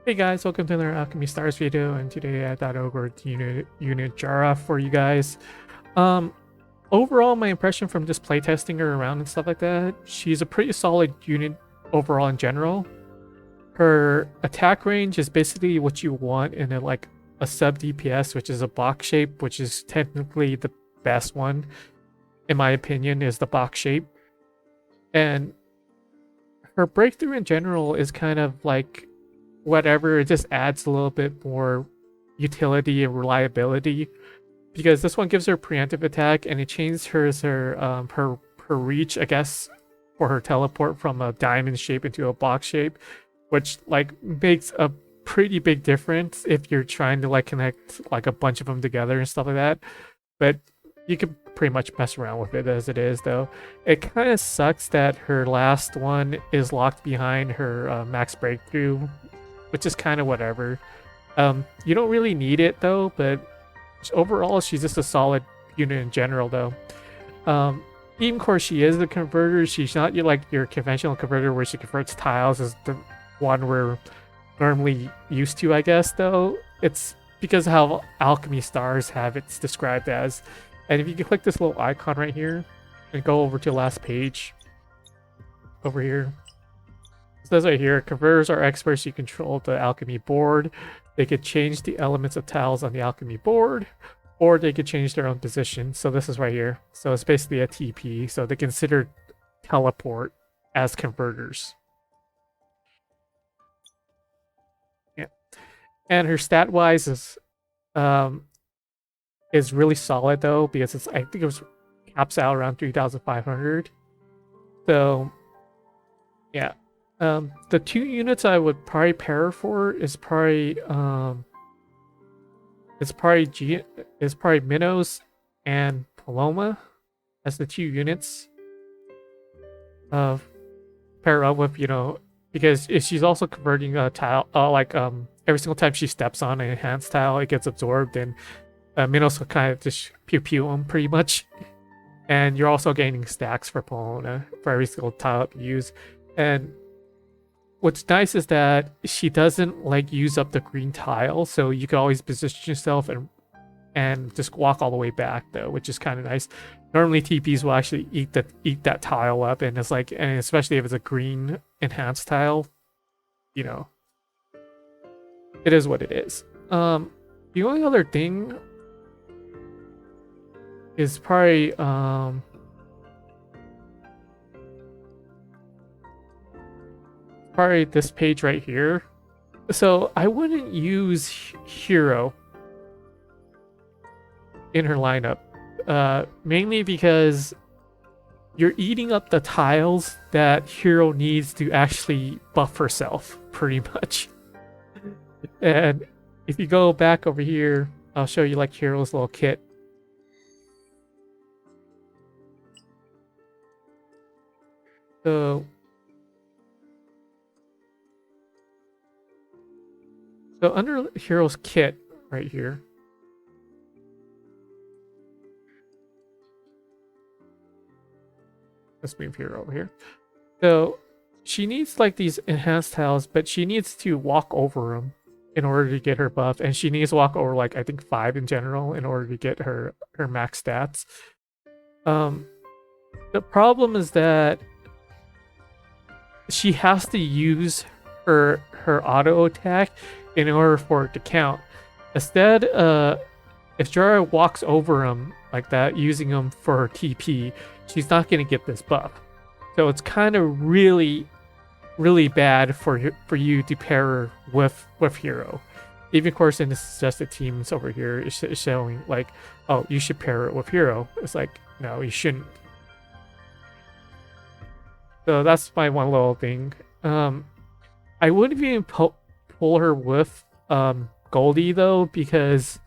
Hey guys, welcome to another Alchemy Stars video, and today I thought over unit Jeriah for you guys. Um, Overall, my impression from just playtesting her around and stuff like that, she's a pretty solid unit overall in general. Her attack range is basically what you want in a sub DPS, which is a box shape, which is technically the best one, in my opinion, is the box shape. And her breakthrough in general is kind of like whatever, it just adds a little bit more utility and reliability, because this one gives her preemptive attack and it changes her reach, I guess, for her teleport from a diamond shape into a box shape, which makes a pretty big difference if you're trying to connect a bunch of them together and stuff like that. But you can pretty much mess around with it as it is, though. It kind of sucks that her last one is locked behind her max breakthrough, which is kind of whatever. You don't really need it though, but overall she's just a solid unit in general though. Even of course she is the converter, she's not your conventional converter where she converts tiles as the one we're normally used to, I guess, though. It's because how Alchemy Stars have it's described as. And if you can click this little icon right here and go over to the last page over here, it says right here, converters are experts who control the alchemy board. They could change the elements of tiles on the alchemy board, or they could change their own position. So this is right here. So it's basically a TP. So they consider teleport as converters. Yeah. And her stat wise is really solid though, because I think it was caps out around 3,500. So yeah. The two units I would probably pair for is probably Minos and Paloma as the two units of pair up with, because if she's also converting a tile, every single time she steps on an enhanced tile, it gets absorbed, and Minos will kind of just pew pew them pretty much, and you're also gaining stacks for Paloma for every single tile you use. And what's nice is that she doesn't use up the green tile, so you can always position yourself and just walk all the way back though, which is kind of nice. Normally TPs will actually eat that tile up, and it's and especially if it's a green enhanced tile, it is what it is. The only other thing is probably this page right here. So I wouldn't use Hero in her lineup, mainly because you're eating up the tiles that Hero needs to actually buff herself, pretty much. And if you go back over here, I'll show you Hero's little kit. So under Hero's kit right here, let's move Hero over here. So she needs these enhanced tiles, but she needs to walk over them in order to get her buff, and she needs to walk over I think 5 in general in order to get her max stats. The problem is that she has to use her auto attack in order for it to count. Instead, if Jeriah walks over him like that, using him for her TP, she's not going to get this buff. So it's kind of really, really bad for you to pair her with Hero. Even, of course, in the suggested teams over here, it's showing oh, you should pair it with Hero. It's no, you shouldn't. So that's my one little thing. I wouldn't even pull her with Goldie though, because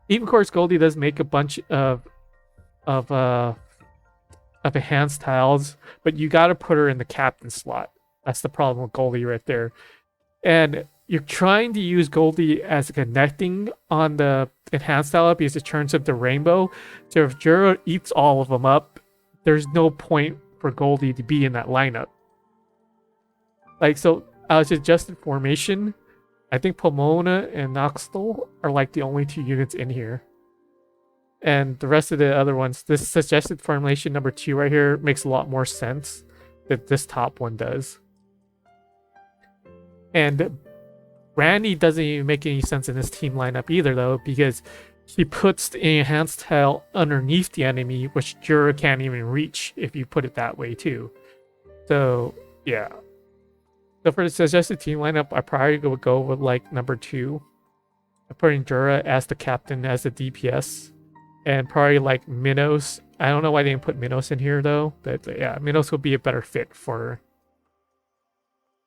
even of course Goldie does make a bunch of enhanced tiles, but you got to put her in the captain slot. That's the problem with Goldie right there. And you're trying to use Goldie as a connecting on the enhanced tile because it turns up the rainbow. So if Jeriah eats all of them up, there's no point for Goldie to be in that lineup. So adjusted formation, I think Pomona and Noxtel are like the only 2 units in here. And the rest of the other ones, this suggested formulation number 2 right here makes a lot more sense than this top one does. And Randy doesn't even make any sense in this team lineup either, though, because he puts the enhanced tile underneath the enemy, which Jeriah can't even reach if you put it that way too. So yeah. So for the suggested team lineup, I probably would go with like number 2. I'm putting Jeriah as the captain, as the DPS. And probably like Minos. I don't know why they didn't put Minos in here though. But yeah, Minos would be a better fit for her.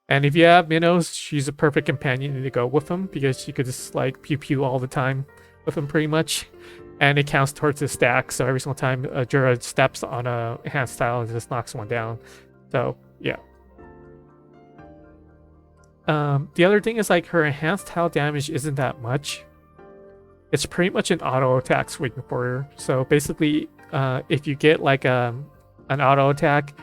And if you have Minos, she's a perfect companion to go with him because she could just like pew pew all the time with him pretty much. And it counts towards his stack. So every single time Jeriah steps on a enhanced style, it just knocks one down. So yeah. The other thing is like her enhanced tile damage isn't that much. It's pretty much an auto attack swing for her. So basically, if you get like an auto attack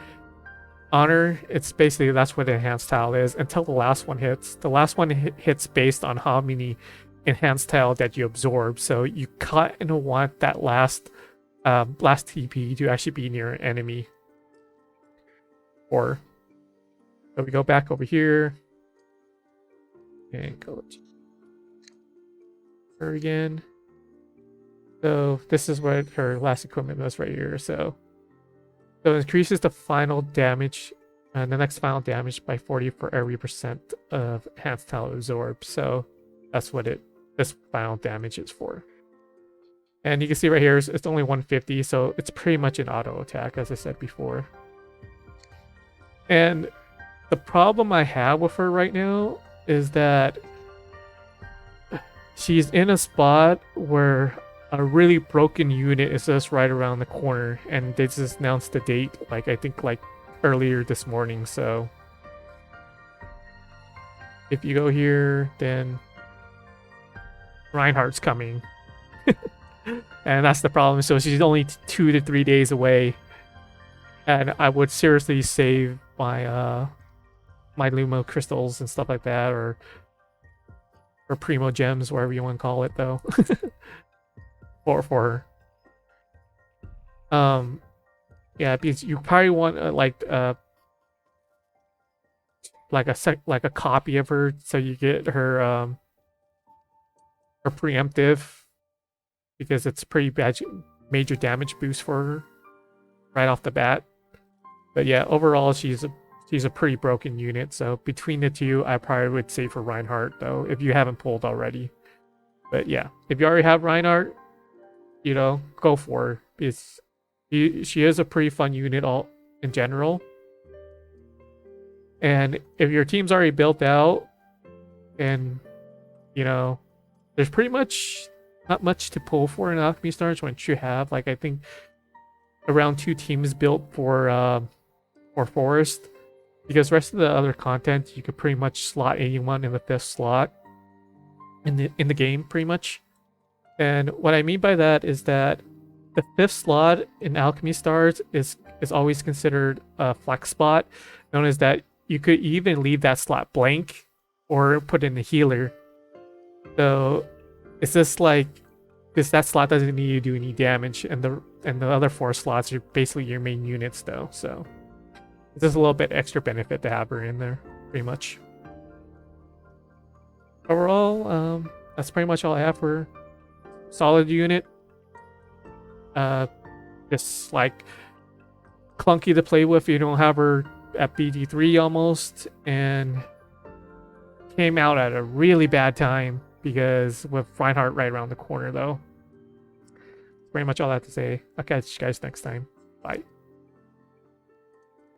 on her, it's basically that's what the enhanced tile is until the last one hits. The last one hits based on how many enhanced tile that you absorb. So you kind of want that last TP to actually be near an enemy. Or so we go back over here and go to her again. So this is what her last equipment was right here. So it increases the final damage and the next final damage by 40 for every % of enhanced tile absorbed. So that's what this final damage is for. And you can see right here it's only 150, so it's pretty much an auto attack, as I said before. And the problem I have with her right now is that she's in a spot where a really broken unit is just right around the corner, and they just announced the date, like I think like earlier this morning. So if you go here, then Reinhardt's coming. And that's the problem. So she's only 2 to 3 days away, and I would seriously save my my Lumo crystals and stuff like that, or Primo gems, whatever you want to call it, though. for her. Yeah, because you probably want like a copy of her, so you get her preemptive, because it's pretty bad, major damage boost for her right off the bat. But yeah, overall she's a pretty broken unit. So between the two, I probably would say for Reinhardt, though, if you haven't pulled already. But yeah, if you already have Reinhardt, you know, go for her. Because she is a pretty fun unit all in general. And if your team's already built out, and you know, there's pretty much not much to pull for in Alchemy Stars once you have, like, I think around 2 teams built for Forest. Because the rest of the other content, you could pretty much slot anyone in the 5th slot in the game, pretty much. And what I mean by that is that the 5th slot in Alchemy Stars is always considered a flex spot, known as that you could even leave that slot blank or put in a healer. So it's just like, because that slot doesn't need to do any damage, and the other 4 slots are basically your main units, though. So it's just a little bit extra benefit to have her in there, pretty much. Overall, that's pretty much all I have for her. Solid unit. Just like clunky to play with. You don't have her at BD3 almost, and came out at a really bad time because with Reinhardt right around the corner, though. Pretty much all I have to say. I'll catch you guys next time. Bye.